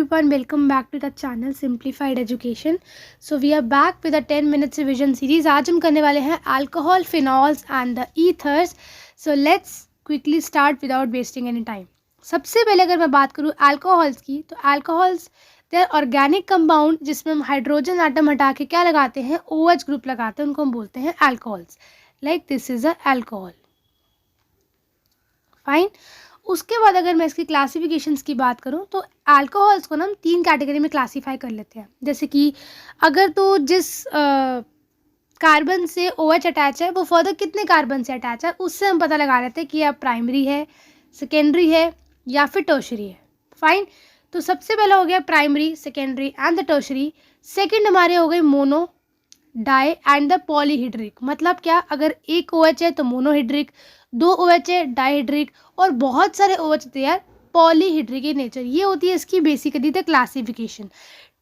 everyone, welcome back to the channel Simplified Education. So we are back with a 10 minutes revision series. आज हम करने वाले हैं alcohol, phenols and the ethers. So let's quickly start without wasting any time. सबसे पहले अगर मैं बात करूँ alcohols की, तो alcohols they are organic compound जिसमें हम हाइड्रोजन आटम हटा के क्या लगाते हैं, OH ग्रुप लगाते हैं, उनको हम बोलते हैं alcohols. Like this is a alcohol. Fine. उसके बाद अगर मैं इसकी क्लासिफिकेशंस की बात करूं तो अल्कोहल्स को ना हम 3 कैटेगरी में क्लासीफाई कर लेते हैं. जैसे कि अगर तो जिस कार्बन से OH अटैच है वो फर्दर कितने कार्बन से अटैच है उससे हम पता लगा लेते हैं कि यह प्राइमरी है, सेकेंडरी है या फिर टर्शरी है. फाइन. तो सबसे पहला हो गया primary, secondary and the tertiary. Second हमारे हो गए मोनो, डाई एंड द पॉलीहिड्रिक. मतलब क्या, अगर एक OH है तो मोनोहिड्रिक, 2 OH है डाइहिड्रिक और बहुत सारे OH थे यार पॉलीहिड्रिक इन नेचर. ये होती है इसकी बेसिकली द क्लासिफिकेशन.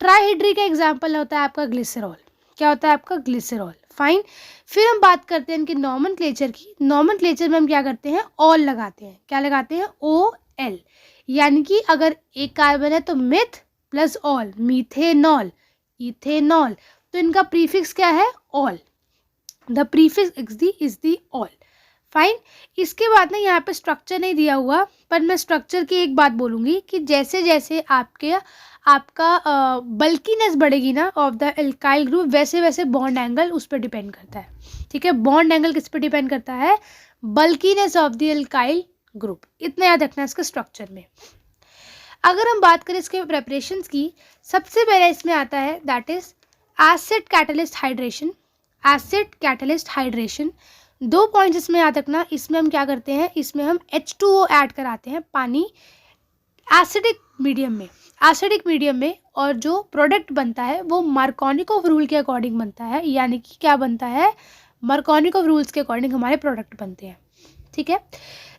ट्राइहिड्रिक का एग्जांपल होता है आपका ग्लिसरॉल. क्या होता है आपका ग्लिसरॉल. फाइन. फिर हम बात करते हैं इनके नॉमेनक्लेचर की. नॉमेनक्लेचर में हम क्या करते हैं, ऑल लगाते हैं. क्या लगाते हैं, OL. यानी कि अगर एक कार्बन है तो myth plus all, methanol, ethanol. तो इनका प्रीफिक्स क्या है, all. The prefix is the all. Fine. इसके बाद ना यहाँ पे स्ट्रक्चर नहीं दिया हुआ, पर मैं स्ट्रक्चर की एक बात बोलूँगी कि जैसे जैसे आपका बल्कीनेस बढ़ेगी ना ऑफ द एल्काइल ग्रुप, वैसे वैसे बॉन्ड एंगल उस पर डिपेंड करता है. ठीक है, बॉन्ड एंगल किस पर डिपेंड करता है, bulkiness of the alkyl group. इतना याद रखना है इसके स्ट्रक्चर में. अगर हम बात करें इसके प्रेपरेशंस की, सबसे पहले इसमें आता है that is acid catalyst hydration. Acid catalyst hydration 2 points इसमें याद रखना. इसमें हम क्या करते हैं, इसमें हम H2O ऐड कराते हैं, पानी एसिडिक मीडियम में. एसिडिक मीडियम में, और जो प्रोडक्ट बनता है वो मार्कोनिकोव रूल के अकॉर्डिंग बनता है. यानी कि क्या बनता है, मार्कोनिकोव रूल्स के अकॉर्डिंग हमारे प्रोडक्ट बनते हैं. ठीक है.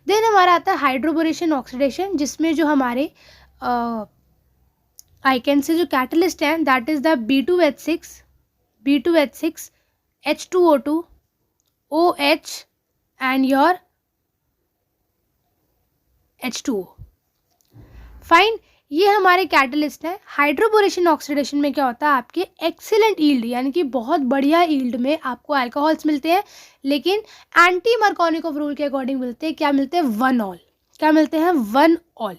देन हमारा आता है हाइड्रोबोरेशन ऑक्सीडेशन, जिसमें जो हमारे आइकेन से जो कैटलिस्ट हैं that is the B2H6 H2O2 OH and your H2O. Fine. ये हमारे कैटलिस्ट है. हाइड्रोबोरेशन ऑक्सीडेशन में क्या होता है, आपके एक्सीलेंट ईल्ड यानी कि बहुत बढ़िया ईल्ड में आपको अल्कोहल्स मिलते हैं, लेकिन एंटी मार्कोनिकोव रूल के अकॉर्डिंग मिलते हैं. क्या मिलते हैं, 1 ऑल. क्या मिलते हैं, 1 ऑल.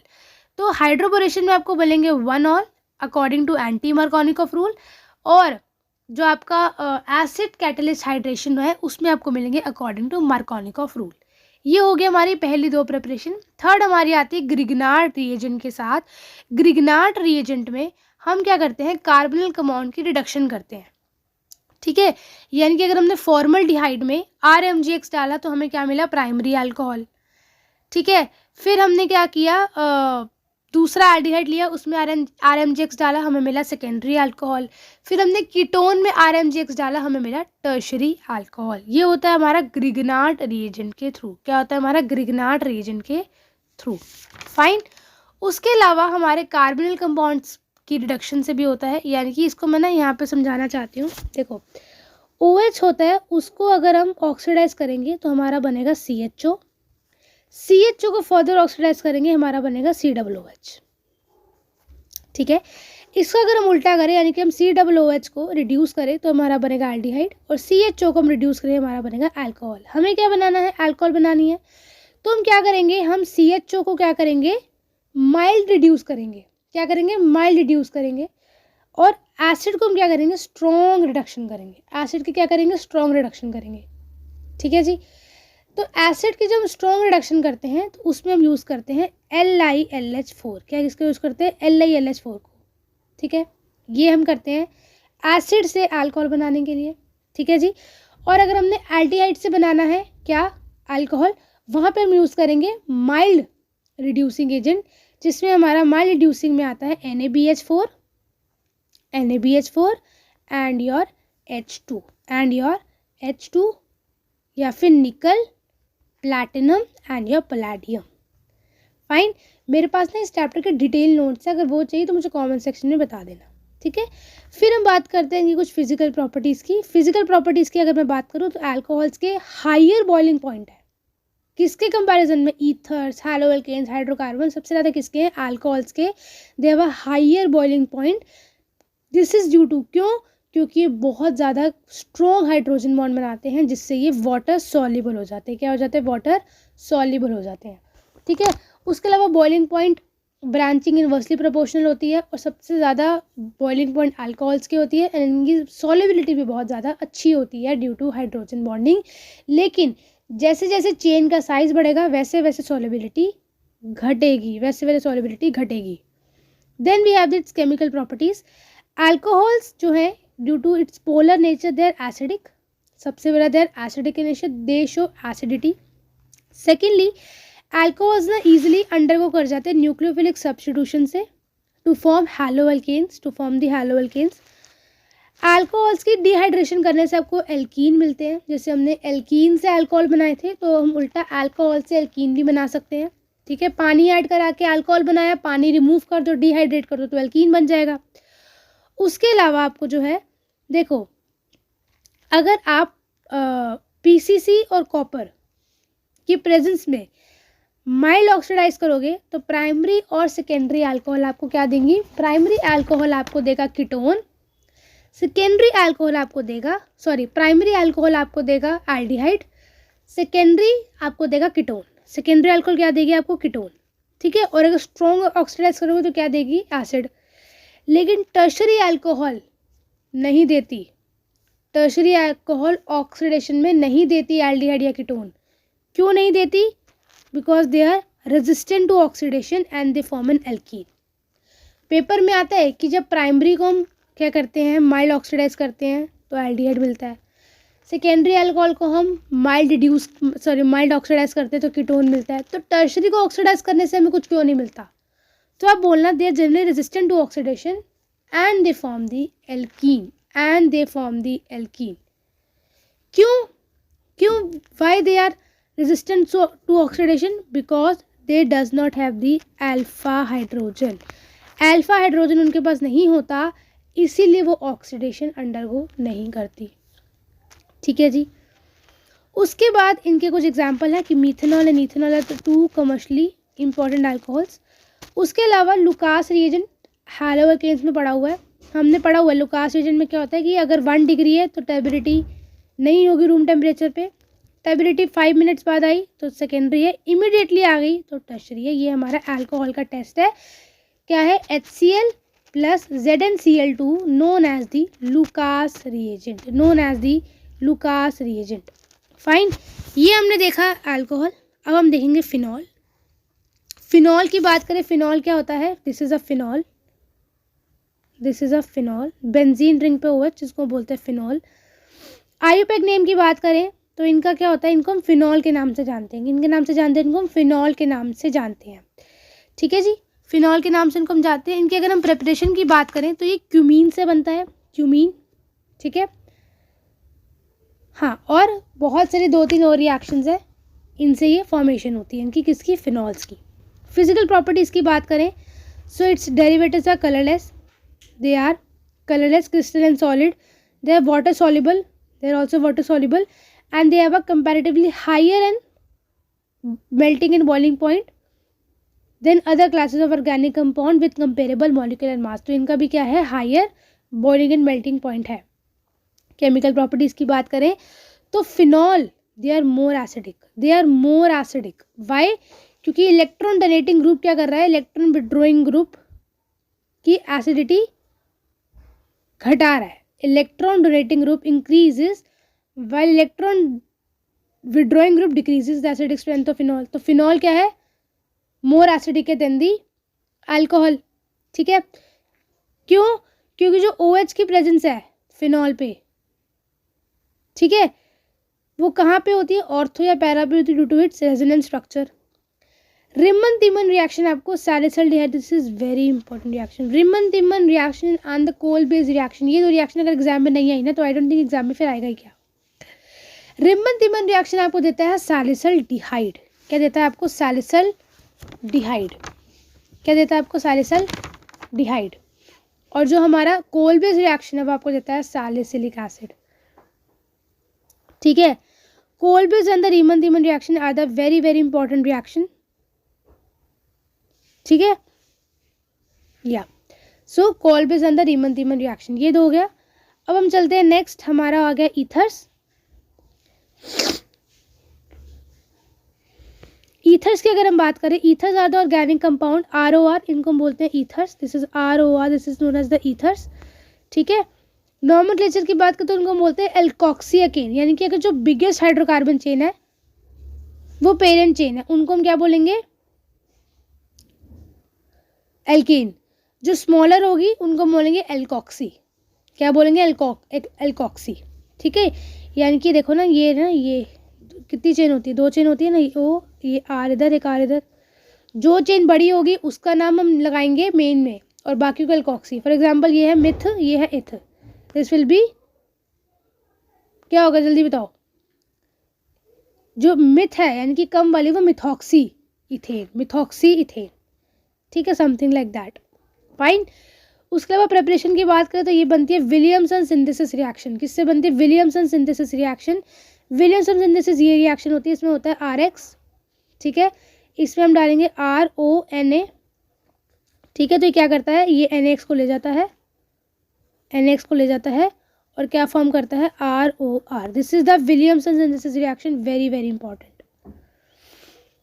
तो हाइड्रोबोरेशन में आपको मिलेंगे 1 ol according to anti Markovnikov rule, और जो आपका एसिड कैटलिस्ट हाइड्रेशन है उसमें आपको मिलेंगे अकॉर्डिंग टू मार्कोनिकोव रूल. ये हो गया हमारी पहली 2 प्रिपरेशन. थर्ड हमारी आती है ग्रिग्नार्ड रिएजेंट के साथ. ग्रिग्नार्ड रिएजेंट में हम क्या करते हैं, कार्बोनिल कंपाउंड की रिडक्शन करते हैं. ठीक है. यानी कि अगर हमने फॉर्मल्डिहाइड में RMgX डाला तो हमें क्या मिला, प्राइमरी अल्कोहल. ठीक है. फिर हमने क्या किया, दूसरा एल्डिहाइड लिया, उसमें RMgX डाला, हमें मिला सेकेंडरी अल्कोहल. फिर हमने कीटोन में RMgX डाला, हमें मिला टर्शरी अल्कोहल. ये होता है हमारा ग्रिग्नार्ड रिएजेंट के थ्रू. क्या होता है हमारा, ग्रिग्नार्ड रिएजेंट के थ्रू. फाइन. उसके अलावा हमारे कार्बोनिल कंपाउंड्स की रिडक्शन से भी होता है. यानी कि इसको मैं ना यहाँ पे समझाना चाहती हूँ. देखो, OH होता है, उसको अगर हम ऑक्सीडाइज करेंगे तो हमारा बनेगा CHO. CHO को फर्दर ऑक्सीडाइज करेंगे, हमारा बनेगा COOH. ठीक है. इसको अगर हम उल्टा करें, यानी कि हम COOH को रिड्यूस करें तो हमारा बनेगा एल्डिहाइड, और CHO को हम रिड्यूस करें हमारा बनेगा अल्कोहल. हमें क्या बनाना है, अल्कोहल बनानी है. तो हम क्या करेंगे, हम CHO को क्या करेंगे, माइल्ड रिड्यूस करेंगे. क्या करेंगे, माइल्ड रिड्यूस करेंगे. और एसिड को हम क्या करेंगे, स्ट्रॉन्ग रिडक्शन करेंगे. एसिड की क्या करेंगे, स्ट्रॉन्ग रिडक्शन करेंगे. ठीक है जी. तो एसिड की जब हम स्ट्रॉन्ग रिडक्शन करते हैं तो उसमें हम यूज़ करते हैं LiLH4. क्या किसको यूज़ करते हैं, LiLH4 को. ठीक है. ये हम करते हैं एसिड से अल्कोहल बनाने के लिए. ठीक है जी. और अगर हमने एल्डिहाइड से बनाना है क्या, अल्कोहल, वहाँ पे हम यूज़ करेंगे माइल्ड रिड्यूसिंग एजेंट, जिसमें हमारा माइल्ड रिड्यूसिंग में आता है NaBH4 एंड योर H2 या फिर निकल, platinum and your Palladium. Fine. मेरे पास ना इस चैप्टर के डिटेल नोट्स है, अगर वो चाहिए तो मुझे कमेंट सेक्शन में बता देना. ठीक है. फिर हम बात करते हैं कि कुछ फिजिकल प्रॉपर्टीज़ की. फिजिकल प्रॉपर्टीज़ की अगर मैं बात करूँ तो अल्कोहल्स के हायर बॉइलिंग पॉइंट है. किसके कंपैरिजन में? ईथर्स, हैलोअल्केन्स, हाइड्रोकार्बन सबसे ज़्यादा किसके हैं? अल्कोहल्स के। They have a higher boiling point. This is due to, क्यों? क्योंकि ये बहुत ज़्यादा स्ट्रॉन्ग हाइड्रोजन बॉन्ड बनाते हैं जिससे ये वाटर सॉल्युबल हो जाते हैं। क्या हो जाते हैं? वाटर सॉल्युबल हो जाते हैं। ठीक है। उसके अलावा boiling point branching inversely proportional होती है और सबसे ज़्यादा बॉइलिंग पॉइंट अल्कोहल्स की होती है एंड इनकी सॉल्युबिलिटी भी बहुत ज़्यादा अच्छी होती है ड्यू टू हाइड्रोजन बॉन्डिंग। लेकिन जैसे जैसे चेन का साइज बढ़ेगा वैसे वैसे सॉल्युबिलिटी घटेगी, वैसे वैसे सॉल्युबिलिटी घटेगी। Then we have its chemical properties. Alcohols जो है due to its polar nature they are acidic, सबसे बड़ा they are acidic in nature, they show acidity. Secondly alcohols ना ईजिली अंडरगो कर जाते हैं न्यूक्लियोफिलिक सब्स्टिट्यूशन से to form haloalkanes, to form the haloalkanes. Alcohols की डिहाइड्रेशन करने से आपको एल्कीन मिलते हैं। जैसे हमने एल्कीन से अल्कोहल बनाए थे तो हम उल्टा अल्कोहल से एल्कीन भी बना सकते हैं। ठीक है। पानी ऐड करा के अल्कोहल बनाया, पानी रिमूव कर दो, डिहाइड्रेट कर दो तो एल्कीन बन जाएगा। उसके अलावा आपको जो है देखो, अगर आप पीसीसी और कॉपर की प्रेजेंस में माइल्ड ऑक्सीडाइज करोगे तो प्राइमरी और सेकेंडरी अल्कोहल आपको क्या देंगी? प्राइमरी अल्कोहल आपको देगा कीटोन, सेकेंडरी अल्कोहल आपको देगा प्राइमरी अल्कोहल आपको देगा एल्डिहाइड, सेकेंडरी आपको देगा कीटोन। सेकेंडरी अल्कोहल क्या देगी? आपको कीटोन। ठीक है। और अगर स्ट्रॉन्ग ऑक्सीडाइज करोगे तो क्या देगी? एसिड। लेकिन टर्शरी अल्कोहल नहीं देती, टर्शरी अल्कोहल ऑक्सीडेशन में नहीं देती एल्डिहाइड या कीटोन। क्यों नहीं देती? Because they are resistant to oxidation and they form an alkene. Paper में आता है कि जब प्राइमरी को हम क्या करते हैं? माइल्ड ऑक्सीडाइज करते हैं तो एल्डिहाइड मिलता है। सेकेंडरी अल्कोहल को हम माइल्ड ऑक्सीडाइज करते हैं तो कीटोन मिलता है। तो टर्शरी को ऑक्सीडाइज करने से हमें कुछ क्यों नहीं मिलता? तो आप बोलना they are generally resistant to oxidation and they form the alkene, and they form the alkene. क्यों why they are resistant to oxidation? Because they does not have the alpha hydrogen. alpha hydrogen उनके पास नहीं होता, इसीलिए वो oxidation undergo नहीं करती। ठीक है जी। उसके बाद इनके कुछ एग्जांपल है कि methanol and ethanol are two commercially important alcohols. उसके अलावा लुकास रिएजेंट हैलोअल्केन्स में पढ़ा हुआ है, हमने पढ़ा हुआ है। लुकास रिएजेंट में क्या होता है कि अगर 1 डिग्री है तो टर्बिडिटी नहीं होगी रूम टेम्परेचर पे, टर्बिडिटी 5 मिनट्स बाद आई तो सेकेंडरी है, इमीडिएटली आ गई तो टर्शरी है। ये हमारा अल्कोहल का टेस्ट है। क्या है? HCl plus ZnCl2 known as the Lucas reagent, known as the Lucas reagent. Fine. ये हमने देखा अल्कोहल। अब हम देखेंगे फिनॉल। फिनॉल की बात करें, फिनॉल क्या होता है? This is a phenol, this is a phenol. Benzene ring पे हुआ जिसको बोलते हैं फिनॉल। आईयूपैक नेम की बात करें तो इनका क्या होता है? इनको हम फिनॉल के नाम से जानते हैं, इनके नाम से जानते हैं, इनको हम फिनॉल के नाम से जानते हैं। ठीक है जी। फिनॉल के नाम से इनको हम जानते हैं। इनकी अगर हम प्रिपरेशन की बात करें तो ये क्यूमीन से बनता है, क्यूमीन। ठीक है। हाँ, और बहुत सारे 2-3 और रिएक्शंस है, इनसे ये फॉर्मेशन होती है इनकी, किसकी? फिनॉल्स की। फिजिकल प्रॉपर्टीज़ की बात करें so its derivatives are colourless, they are colourless, crystal solid, they are water soluble, they are also water soluble and they have a comparatively higher and melting and boiling point than other classes of organic compound with comparable molecular mass. तो इनका भी क्या है? higher boiling and melting point है। chemical properties की बात करें तो phenol they are more acidic, they are more acidic. why? क्योंकि इलेक्ट्रॉन डोनेटिंग ग्रुप क्या कर रहा है? इलेक्ट्रॉन विड्रॉइंग ग्रुप की एसिडिटी घटा रहा है। Electron donating group increases while electron withdrawing group decreases the acidic strength of phenol. तो phenol क्या है? more acidic है than the alcohol. ठीक है। क्यों? क्योंकि जो OH की प्रेजेंस है फिनॉल पे, ठीक है, वो कहाँ पे होती है? ऑर्थो या पैरा पे होती है due to its resonance structure. Reimer Tiemann reaction आपको salicylaldehyde, this is very important reaction. Reimer Tiemann reaction and the Kolbe's reaction, ये दो रिएक्शन अगर एग्जाम में नहीं आई ना तो आई डोंट थिंक एग्जाम में फिर आएगा ही क्या। रिमन तिमन रिएक्शन आपको देता है सैलिसाइल्डिहाइड। क्या देता है आपको? सैलिसाइल्डिहाइड। क्या देता है आपको? सैलिसाइल्डिहाइड। और जो हमारा कोल बेस रिएक्शन है वो आपको देता है सैलिसिलिक एसिड। ठीक है। Kolbe's and the Riemann-Diemann reaction are the very very important reaction. ठीक है, या सो Kolbe's and the Riemann-Diemann reaction, ये दो हो गया. अब हम चलते हैं नेक्स्ट, हमारा आ गया ईथर्स. ईथर्स की अगर हम बात करें, ethers are the organic compound, ROR, इनको हम बोलते हैं ethers. This is ROR, this is known as the ethers. ठीक है, नॉमेनक्लेचर की बात करें तो उनको हम बोलते हैं एल्कोक्सिएकेन, यानी कि अगर जो बिगेस्ट हाइड्रोकार्बन चेन है वो पेरेंट चेन है, उनको हम क्या बोलेंगे, एल्केन. जो स्मॉलर होगी उनको हम बोलेंगे एल्कोक्सी. क्या बोलेंगे, एल्कोक्सी. ठीक है, यानी कि देखो ना, ये कितनी चेन होती है, 2 चेन होती है ना, वो ये आर इधर एक आर इधर. जो चेन बड़ी होगी उसका नाम हम लगाएंगे मेन में और बाकी को एल्कोक्सी. फॉर एग्जांपल ये है मिथ, ये है इथ. दिस विल बी, क्या होगा जल्दी बताओ. जो मिथ है यानी कि कम वाली वो मिथॉक्सी इथेन, मिथॉक्सी इथेन. ठीक है, समथिंग लाइक दैट. फाइन. उसके अलावा प्रेपरेशन की बात करें तो ये बनती है विलियमसन सिंथेसिस रिएक्शन. किससे बनती है, Williamson synthesis reaction. Williamson synthesis ये रिएक्शन होती है, इसमें होता है RX. ठीक है, इसमें हम डालेंगे RONA. ठीक है, तो ये क्या करता है, ये NX को ले जाता है, NX को ले जाता है और क्या फॉर्म करता है, ROR. This is the Williamson synthesis reaction, very very important.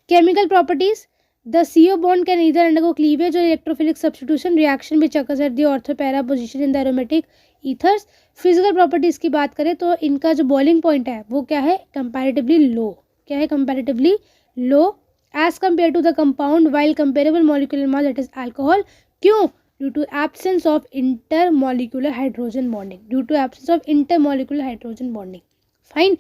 Chemical properties, the CO bond can either undergo cleavage or electrophilic substitution. Reaction which occurs at the ortho para position in the aromatic ethers. Physical properties की बात करें तो इनका जो boiling point है वो क्या है, comparatively low. क्या है, comparatively low as compared to the compound while comparable molecular mass, that is alcohol. क्यों, due to absence of intermolecular hydrogen bonding. Due to absence of intermolecular hydrogen bonding. Fine.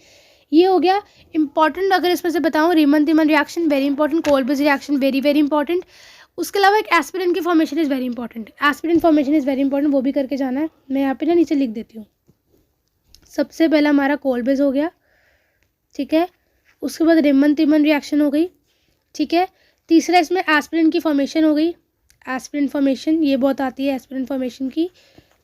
ये हो गया important. अगर इसमें से बताऊँ, Reimer Tiemann reaction very important, Kolbe's reaction very very important. उसके अलावा एक एस्पिरिन की formation is very important. Aspirin formation is very important, वो भी करके जाना है. मैं यहाँ पे ना नीचे लिख देती हूँ. सबसे पहला हमारा कोल्बेज हो गया. ठीक है, उसके बाद रीमन-दीमन रिएक्शन हो गई. ठीक है, तीसरा इसमें एस्पिरिन की फॉर्मेशन हो गई. एस्पिरिन फॉर्मेशन ये बहुत आती है एस्पिरिन फॉर्मेशन की.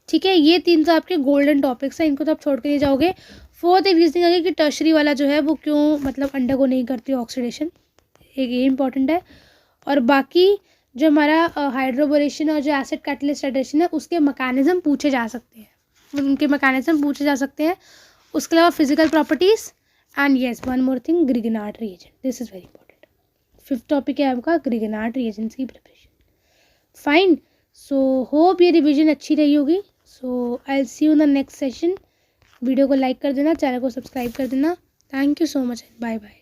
ठीक है, ये 3 तो आपके गोल्डन टॉपिक्स हैं, इनको तो आप छोड़ कर नहीं जाओगे. फोर्थ एक रीजनिंग है कि टर्शरी वाला जो है वो क्यों मतलब अंडरगो नहीं करती ऑक्सीडेशन, एक ये इंपॉर्टेंट है. और बाकी जो हमारा हाइड्रोबोरेशन और जो एसिड कैटलिस्ट हाइड्रेशन है उसके मैकेनिज्म पूछे जा सकते हैं, उनके मैकेनिज्म पूछे जा सकते हैं. उसके अलावा physical properties and yes one more thing, Grignard reagent. This is very important. 5th topic है आपका ग्रिगनार्ड रिएजेंट्स की प्रिपरेशन. फाइन. सो होप ये रिविजन अच्छी रही होगी. So I will see you in the next session. Video को like कर देना, चैनल को सब्सक्राइब कर देना. Thank you so much, bye bye.